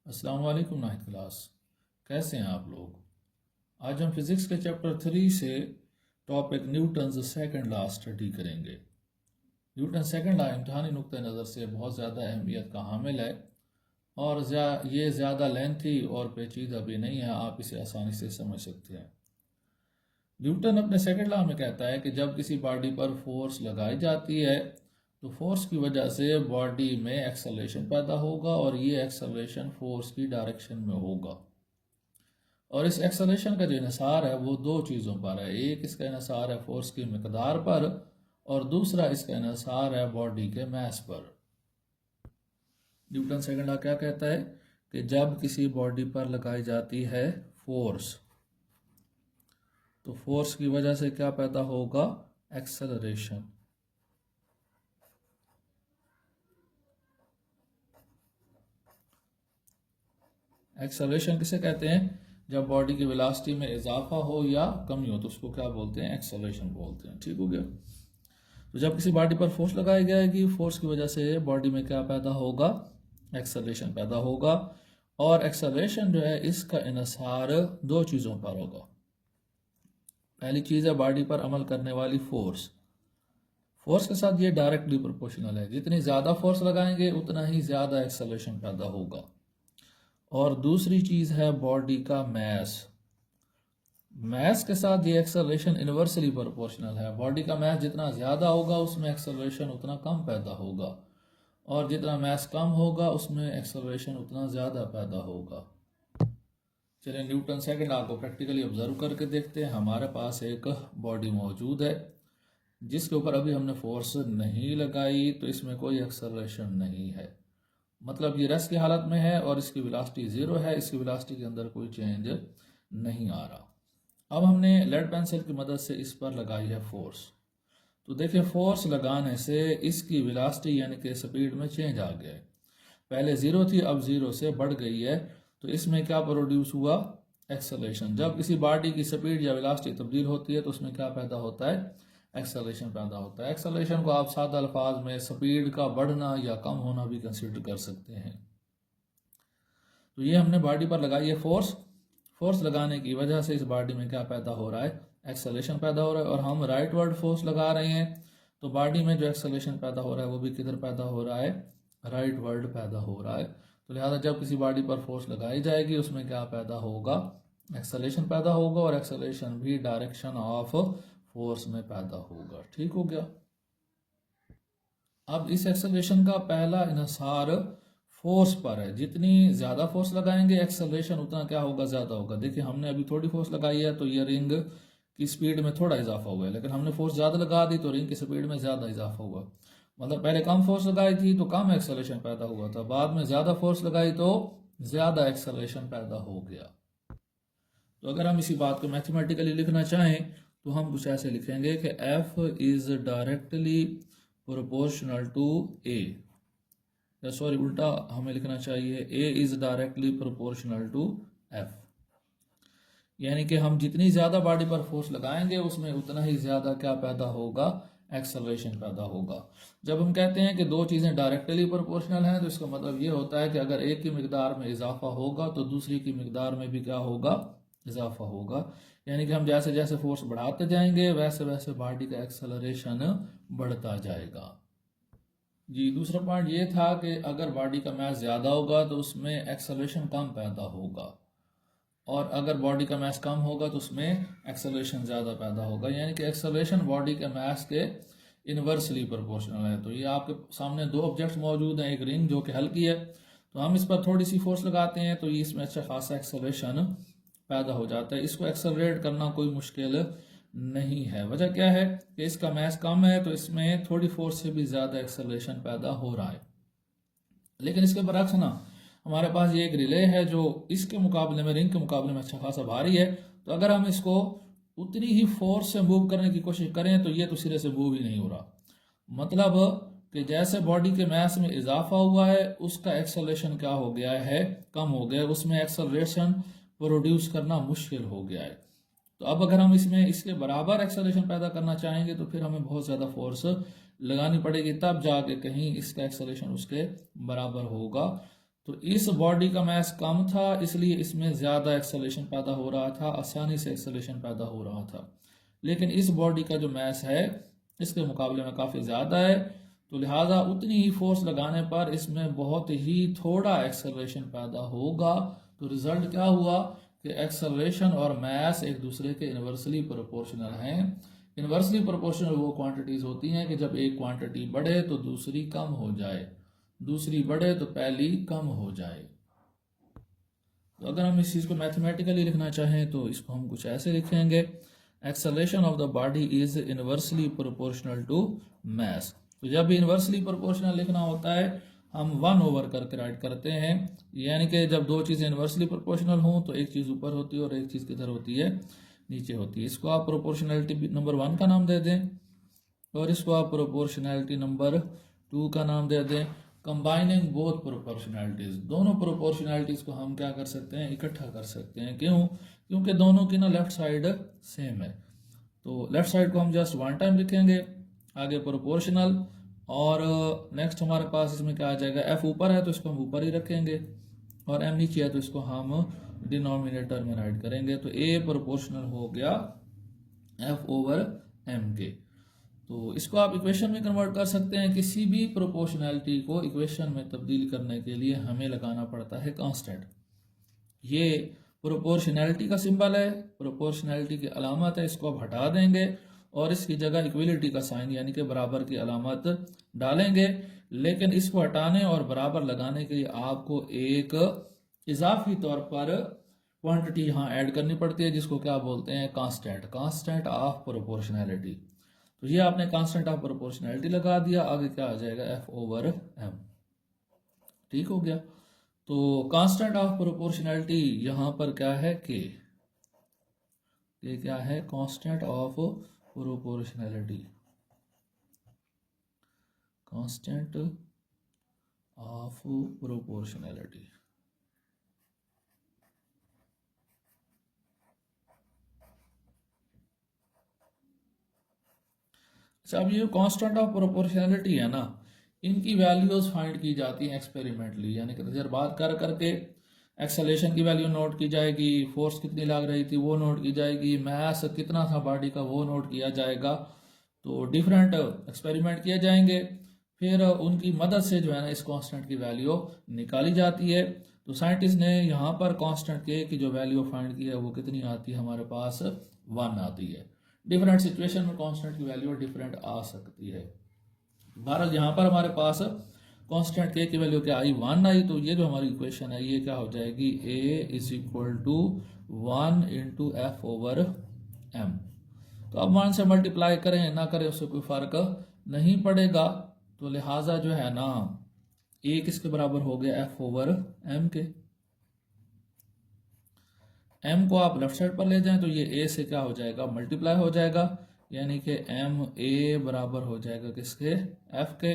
अस्सलाम वालेकुम नाहिद क्लास। कैसे हैं आप लोग। आज हम फिज़िक्स के चैप्टर 3 से topic Newton's second law study करेंगे। न्यूटन सेकंड लॉ इम्तहानी नुक्ते नज़र से बहुत ज़्यादा अहमियत का हामिल है और ये ज़्यादा लेंथी और पेचीदा भी नहीं है, आप इसे आसानी से समझ सकते हैं। न्यूटन अपने सेकंड लॉ में कहता है कि जब किसी बॉडी पर फोर्स लगाई जाती है तो फोर्स की वजह से बॉडी में एक्सेलरेशन पैदा होगा और ये एक्सेलरेशन फोर्स की डायरेक्शन में होगा। और इस एक्सेलरेशन का जो इन्हिसार है वो दो चीज़ों पर है। एक इसका इन्हिसार है फोर्स की मिकदार पर और दूसरा इसका इन्हिसार है बॉडी के मास पर। न्यूटन सेकंड लॉ क्या कहता है कि जब किसी बॉडी पर लगाई जाती है फोर्स तो फोर्स की वजह से क्या पैदा होगा, एक्सेलरेशन। एक्सेलरेशन किसे कहते हैं, जब बॉडी की वेलोसिटी में इजाफा हो या कमी हो तो उसको क्या बोलते हैं, एक्सेलरेशन बोलते हैं। ठीक हो गया। तो जब किसी बॉडी पर फोर्स लगाई जाएगी, फोर्स की वजह से बॉडी में क्या पैदा होगा, एक्सेलरेशन पैदा होगा। और एक्सेलरेशन जो है इसका इन्हिसार दो चीज़ों पर होगा। पहली चीज़ है बॉडी पर अमल करने वाली फोर्स। फोर्स के साथ ये डायरेक्टली प्रोपोर्शनल है, जितनी ज़्यादा फोर्स लगाएंगे उतना ही ज़्यादा एक्सेलरेशन पैदा होगा। और दूसरी चीज़ है बॉडी का मास। मास के साथ ये एक्सेलरेशन इन्वर्सली प्रोपोर्शनल है। बॉडी का मास जितना ज़्यादा होगा उसमें एक्सेलरेशन उतना कम पैदा होगा और जितना मास कम होगा उसमें एक्सेलरेशन उतना ज़्यादा पैदा होगा। चलिए न्यूटन सेकंड लॉ को प्रैक्टिकली ऑब्जर्व करके देखते हैं। हमारे पास एक बॉडी मौजूद है जिसके ऊपर अभी हमने फोर्स नहीं लगाई तो इसमें कोई एक्सेलरेशन नहीं है, मतलब ये रेस्ट की हालत में है और इसकी वेलोसिटी ज़ीरो है, इसकी वेलोसिटी के अंदर कोई चेंज नहीं आ रहा। अब हमने लेड पेंसिल की मदद से इस पर लगाई है फोर्स, तो देखिए फोर्स लगाने से इसकी वेलोसिटी यानी कि स्पीड में चेंज आ गया है। पहले ज़ीरो थी, अब ज़ीरो से बढ़ गई है, तो इसमें क्या प्रोड्यूस हुआ, एक्सेलरेशन। जब किसी बॉडी की स्पीड या वेलोसिटी तब्दील होती है तो उसमें क्या पैदा होता है, एक्सेलरेशन पैदा होता है। एक्सेलरेशन को आप सादा अल्फाज में स्पीड का बढ़ना या कम होना भी कंसिडर कर सकते हैं। तो ये हमने बॉडी पर लगाई है फोर्स। फोर्स लगाने की वजह से इस बॉडी में क्या पैदा हो रहा है, एक्सेलरेशन पैदा हो रहा है। और हम राइट वर्ड फोर्स लगा रहे हैं तो बॉडी में जो एक्सेलरेशन पैदा हो रहा है वो भी किधर पैदा हो रहा है, राइट वर्ड पैदा हो रहा है। तो लिहाजा जब किसी बॉडी पर फोर्स लगाई जाएगी उसमें क्या पैदा होगा, एक्सेलरेशन पैदा होगा और एक्सेलरेशन भी डायरेक्शन ऑफ फोर्स में पैदा होगा। ठीक हो गया। अब इस एक्सेलरेशन का पहला इन्हिसार फोर्स पर है। जितनी ज़्यादा फोर्स लगाएंगे एक्सेलरेशन उतना क्या होगा, ज़्यादा होगा। देखिए हमने अभी थोड़ी फोर्स लगाई है तो ये रिंग की स्पीड में थोड़ा इजाफा हुआ है, लेकिन हमने फोर्स ज़्यादा लगा दी तो रिंग की स्पीड में ज़्यादा इजाफा हुआ। मतलब पहले कम फोर्स लगाई थी तो कम एक्सेलरेशन पैदा हुआ था, बाद में ज़्यादा फोर्स लगाई तो ज़्यादा एक्सेलरेशन पैदा हो गया। तो अगर हम इसी बात को मैथमेटिकली लिखना चाहें तो हम कुछ ऐसे लिखेंगे कि F is directly proportional to A, या सॉरी उल्टा हमें लिखना चाहिए A is directly proportional to F। यानी कि हम जितनी ज़्यादा बॉडी पर फोर्स लगाएंगे उसमें उतना ही ज़्यादा क्या पैदा होगा, एक्सेलरेशन पैदा होगा। जब हम कहते हैं कि दो चीज़ें डायरेक्टली प्रोपोर्शनल हैं तो इसका मतलब ये होता है कि अगर एक की मिकदार में इजाफा होगा तो दूसरी की मिकदार में भी क्या होगा, इजाफा होगा। यानी कि हम जैसे जैसे फोर्स बढ़ाते जाएंगे वैसे वैसे बॉडी का एक्सेलरेशन बढ़ता जाएगा। जी दूसरा पॉइंट ये था कि अगर बॉडी का मास ज़्यादा होगा तो उसमें एक्सेलरेशन कम पैदा होगा और अगर बॉडी का मास कम होगा तो उसमें एक्सेलरेशन ज़्यादा पैदा होगा। यानी कि एक्सेलरेशन बॉडी के मास के इन्वर्सली प्रोपोर्शनल है। तो ये आपके सामने दो ऑब्जेक्ट्स मौजूद हैं, एक रिंग जो कि हल्की है, तो हम इस पर थोड़ी सी फोर्स लगाते हैं तो ये इसमें अच्छा खासा एक्सेलरेशन पैदा हो जाता है। इसको एक्सेलरेट करना कोई मुश्किल नहीं है। वजह क्या है कि इसका मास कम है तो इसमें थोड़ी फोर्स से भी ज़्यादा एक्सेलरेशन पैदा हो रहा है। लेकिन इसके बरक्स ना हमारे पास ये एक रिले है जो इसके मुकाबले में, रिंग के मुकाबले में अच्छा खासा भारी है। तो अगर हम इसको उतनी ही फोर्स से मूव करने की कोशिश करें तो ये तो सिरे से मूव ही नहीं हो रहा। मतलब कि जैसे बॉडी के मास में इजाफा हुआ है उसका एक्सेलरेशन क्या हो गया है, कम हो गया है, उसमें एक्सेलरेशन प्रोड्यूस करना मुश्किल हो गया है। तो अब अगर हम इसमें इसके बराबर एक्सेलरेशन पैदा करना चाहेंगे तो फिर हमें बहुत ज़्यादा फोर्स लगानी पड़ेगी, तब जाके कहीं इसका एक्सेलरेशन उसके बराबर होगा। तो इस बॉडी का मास कम था, इसलिए इसमें ज़्यादा एक्सेलरेशन पैदा हो रहा था, आसानी से एक्सेलरेशन पैदा हो रहा था। लेकिन इस बॉडी का जो मास है इसके मुकाबले में काफ़ी ज़्यादा है, तो लिहाजा उतनी ही फोर्स लगाने पर इसमें बहुत ही थोड़ा एक्सेलरेशन पैदा होगा। तो रिजल्ट क्या हुआ कि एक्सेलरेशन और मास एक दूसरे के इन्वर्सली प्रोपोर्शनल हैं। इन्वर्सली प्रोपोर्शनल वो क्वांटिटीज़ होती हैं कि जब एक क्वांटिटी बढ़े तो दूसरी कम हो जाए, दूसरी बढ़े तो पहली कम हो जाए। तो अगर हम इस चीज़ को मैथमेटिकली लिखना चाहें तो इसको हम कुछ ऐसे लिखेंगे, acceleration of the body is inversely proportional to mass. तो जब भी इन्वर्सली प्रोपोर्शनल लिखना होता है हम 1 करके राइट करते हैं, यानी कि जब दो चीज़ें इन्वर्सली प्रोपोर्शनल हों तो एक चीज़ ऊपर होती है और एक चीज़ किधर होती है, नीचे होती है। इसको आप प्रोपोर्शनैलिटी नंबर 1 का नाम दे दें और इसको आप प्रोपोर्शनैलिटी नंबर 2 का नाम दे दें। कंबाइनिंग बोथ प्रोपोर्शनैलिटीज, दोनों प्रोपोर्शनैलिटीज को हम क्या कर सकते हैं, इकट्ठा कर सकते हैं। क्यों? क्योंकि दोनों की ना लेफ्ट साइड सेम है। तो लेफ्ट साइड को हम जस्ट 1 टाइम लिखेंगे, आगे प्रोपोर्शनल, और नेक्स्ट हमारे पास इसमें क्या आ जाएगा, एफ ऊपर है तो इसको हम ऊपर ही रखेंगे और एम नीचे है तो इसको हम डिनोमिनेटर में राइट करेंगे। तो ए प्रोपोर्शनल हो गया एफ ओवर एम के। तो इसको आप इक्वेशन में कन्वर्ट कर सकते हैं। किसी भी प्रोपोर्शनैलिटी को इक्वेशन में तब्दील करने के लिए हमें लगाना पड़ता है कांस्टेंट। ये प्रोपोर्शनैलिटी का सिंबल है, प्रोपोर्शनैलिटी की अलामत है, इसको आप हटा देंगे और इसकी जगह इक्वलिटी का साइन यानी कि बराबर की अलामत डालेंगे। लेकिन इसको हटाने और बराबर लगाने के लिए आपको एक इजाफी तौर पर क्वांटिटी यहाँ ऐड करनी पड़ती है जिसको क्या बोलते हैं, कांस्टेंट, कांस्टेंट ऑफ प्रोपोर्शनैलिटी। तो ये आपने कांस्टेंट ऑफ प्रोपोर्शनैलिटी लगा दिया, आगे क्या आ जाएगा, एफ ओवर एम। ठीक हो गया। तो कांस्टेंट ऑफ प्रोपोर्शनैलिटी यहाँ पर क्या है, के। ये क्या है, constant of proportionality, constant of proportionality. अच्छा, अब ये कांस्टेंट ऑफ प्रोपोर्शनैलिटी है ना, इनकी वैल्यूज फाइंड की जाती हैं एक्सपेरिमेंटली, यानी कि तजर्बात कर करके। एक्सेलेरेशन की वैल्यू नोट की जाएगी, फोर्स कितनी लग रही थी वो नोट की जाएगी, मास कितना था बॉडी का वो नोट किया जाएगा। तो डिफरेंट एक्सपेरिमेंट किए जाएंगे, फिर उनकी मदद से जो है ना इस कांस्टेंट की वैल्यू निकाली जाती है। तो साइंटिस्ट ने यहाँ पर कांस्टेंट के की जो वैल्यू फाइंड की है वो कितनी आती है, हमारे पास 1 आती है। डिफरेंट सिचुएशन में कांस्टेंट की वैल्यू डिफरेंट आ सकती है। बहरहाल यहाँ पर हमारे पास कांस्टेंट के की वैल्यू क्या आई, 1 आई। तो ये जो हमारी इक्वेशन है ये क्या हो जाएगी, A is equal to 1 into F over M. तो अब 1 से मल्टीप्लाई करें ना करें उससे कोई फर्क नहीं पड़ेगा। तो लिहाजा जो है ना ए किसके बराबर हो गया, एफ ओवर एम के। एम को आप लेफ्ट साइड पर ले जाएं तो ये ए से क्या हो जाएगा, मल्टीप्लाई हो जाएगा, यानी कि एम ए बराबर हो जाएगा किसके, एफ के।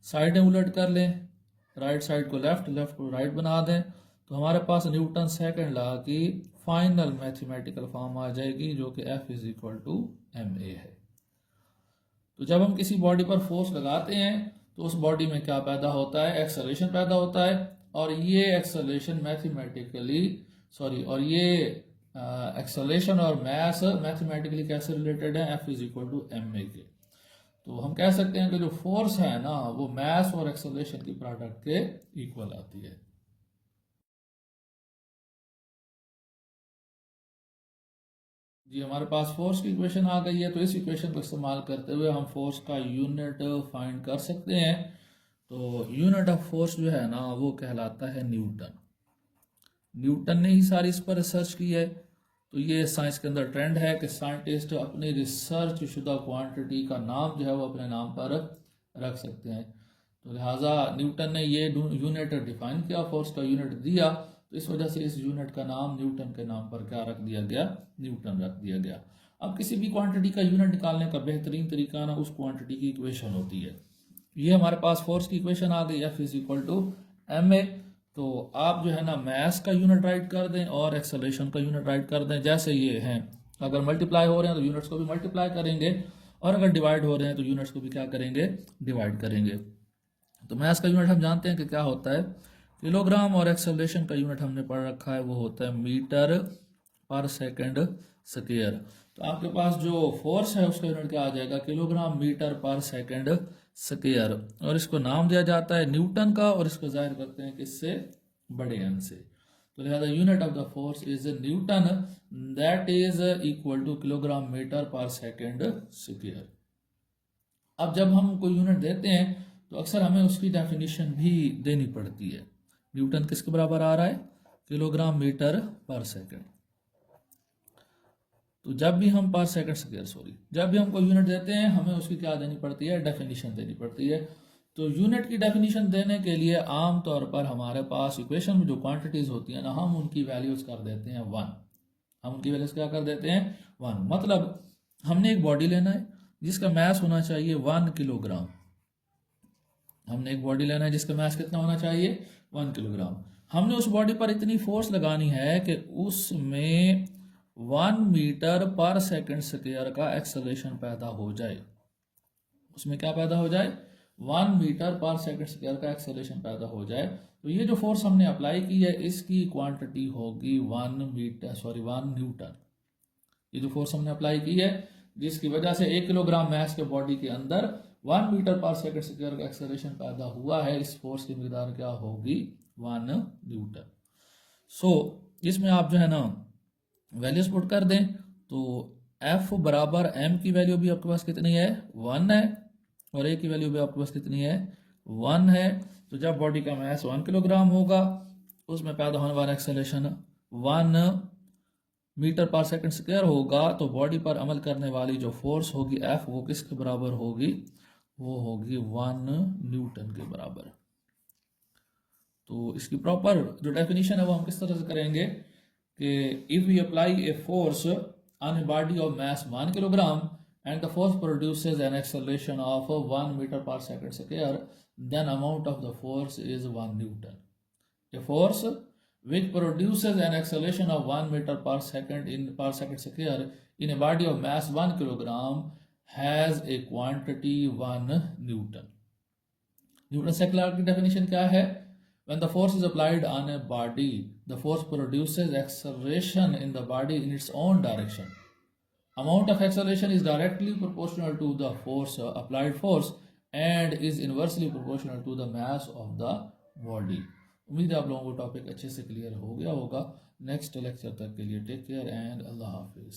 साइडें उलट कर लें, राइट साइड को लेफ्ट, लेफ्ट को राइट बना दें, तो हमारे पास न्यूटन सेकंड लॉ की फाइनल मैथमेटिकल फॉर्म आ जाएगी जो कि F is equal to M A है। तो जब हम किसी बॉडी पर फोर्स लगाते हैं तो उस बॉडी में क्या पैदा होता है, एक्सेलरेशन पैदा होता है। और ये एक्सेलरेशन मैथमेटिकली और ये एक्सेलरेशन और मास मैथमेटिकली कैसे रिलेटेड है, F is equal to M A के। तो हम कह सकते हैं कि जो फोर्स है ना वो मास और एक्सेलरेशन की प्रोडक्ट के इक्वल आती है। जी, हमारे पास फोर्स की इक्वेशन आ गई है, तो इस इक्वेशन को इस्तेमाल करते हुए हम फोर्स का यूनिट फाइंड कर सकते हैं। तो यूनिट ऑफ फोर्स जो है ना वो कहलाता है न्यूटन। न्यूटन ने ही सारी इस पर रिसर्च की है। तो ये साइंस के अंदर ट्रेंड है कि साइंटिस्ट अपनी रिसर्च शुदा क्वांटिटी का नाम जो है वो अपने नाम पर रख सकते हैं। तो लिहाजा न्यूटन ने ये यूनिट डिफाइन किया, फोर्स का यूनिट दिया, तो इस वजह से इस यूनिट का नाम न्यूटन के नाम पर क्या रख दिया गया, न्यूटन रख दिया गया। अब किसी भी क्वांटिटी का यूनिट निकालने का बेहतरीन तरीका ना उस क्वांटिटी की इक्वेशन होती है। ये हमारे पास फोर्स की इक्वेशन आ गई, F is equal to M A. तो आप जो है ना मास का यूनिट राइट कर दें और एक्सेलरेशन का यूनिट राइट कर दें, जैसे ये हैं। अगर मल्टीप्लाई हो रहे हैं तो यूनिट्स को भी मल्टीप्लाई करेंगे, और अगर डिवाइड हो रहे हैं तो यूनिट्स को भी क्या करेंगे, डिवाइड करेंगे। तो मास का यूनिट हम जानते हैं कि क्या होता है, किलोग्राम और एक्सेलरेशन का यूनिट हमने पढ़ रखा है, वो होता है मीटर पर सेकंड स्क्वायर। तो आपके पास जो फोर्स है उसका यूनिट क्या आ जाएगा, किलोग्राम मीटर पर सेकंड स्क्वायर, और इसको नाम दिया जाता है न्यूटन का, और इसको जाहिर करते हैं किससे, बड़े एन से। तो लिहाजा unit of the force is newton, that is equal to kilogram metre पर सेकंड स्क्वायर। अब जब हम कोई यूनिट देते हैं तो अक्सर हमें उसकी डेफिनेशन भी देनी पड़ती है। न्यूटन किसके बराबर आ रहा है, किलोग्राम मीटर पर सेकंड। तो जब भी हम पर सेकंड स्क्वायर जब भी हम कोई यूनिट देते हैं हमें उसकी क्या देनी पड़ती है, डेफिनेशन देनी पड़ती है। तो यूनिट की डेफिनेशन देने के लिए आम तौर पर हमारे पास इक्वेशन में जो क्वांटिटीज होती है ना, हम उनकी वैल्यूज कर देते हैं 1। हम उनकी वैल्यूज क्या कर देते हैं, 1। मतलब हमने एक बॉडी लेना है जिसका मास होना चाहिए 1 किलोग्राम। हमने एक बॉडी लेना है जिसका मास कितना होना चाहिए, 1 किलोग्राम। हमने उस बॉडी पर इतनी फोर्स लगानी है कि उसमें 1 मीटर पर सेकंड स्क्वायर का एक्सेलरेशन पैदा हो जाए। उसमें क्या पैदा हो जाए, 1 मीटर पर सेकंड स्क्वायर का एक्सेलरेशन पैदा हो जाए। तो ये जो फोर्स हमने अप्लाई की है इसकी क्वांटिटी होगी 1 न्यूटन। ये जो फोर्स हमने अप्लाई की है जिसकी वजह से 1 किलोग्राम मास के बॉडी के अंदर 1 मीटर पर सेकंड स्क्वायर का एक्सेलरेशन पैदा हुआ है, इस फोर्स की मिकदार क्या होगी, 1 न्यूटन। सो इसमें आप जो है ना वैल्यूज पुट कर दें तो F बराबर M की वैल्यू भी आपके पास कितनी है, 1 है, और A की वैल्यू भी आपके पास कितनी है, 1 है। तो जब बॉडी का मास 1 किलोग्राम होगा उसमें पैदा होने वाला एक्सेलरेशन 1 मीटर पर सेकंड स्क्वायर होगा, तो बॉडी पर अमल करने वाली जो फोर्स होगी F वो किसके बराबर होगी, वो होगी 1 न्यूटन के बराबर। तो इसकी प्रॉपर जो डेफिनेशन है वो हम किस तरह से करेंगे कि if we apply a force on a body of mass 1 kilogram and the force produces an acceleration of 1 meter per second square, then amount of the force is 1 newton. A force which produces an acceleration of 1 meter per second square in a body of mass 1 kilogram has a quantity 1 newton. Newton's second law की definition क्या है, when the force is applied on a body the force produces acceleration in the body in its own direction. Amount of acceleration is directly proportional to the force applied force and is inversely proportional to the mass of the body. उम्मीद है आप लोगों को topic अच्छे से clear हो गया होगा। नेक्स्ट लेक्चर तक के लिए टेक केयर एंड अल्लाह हाफिज।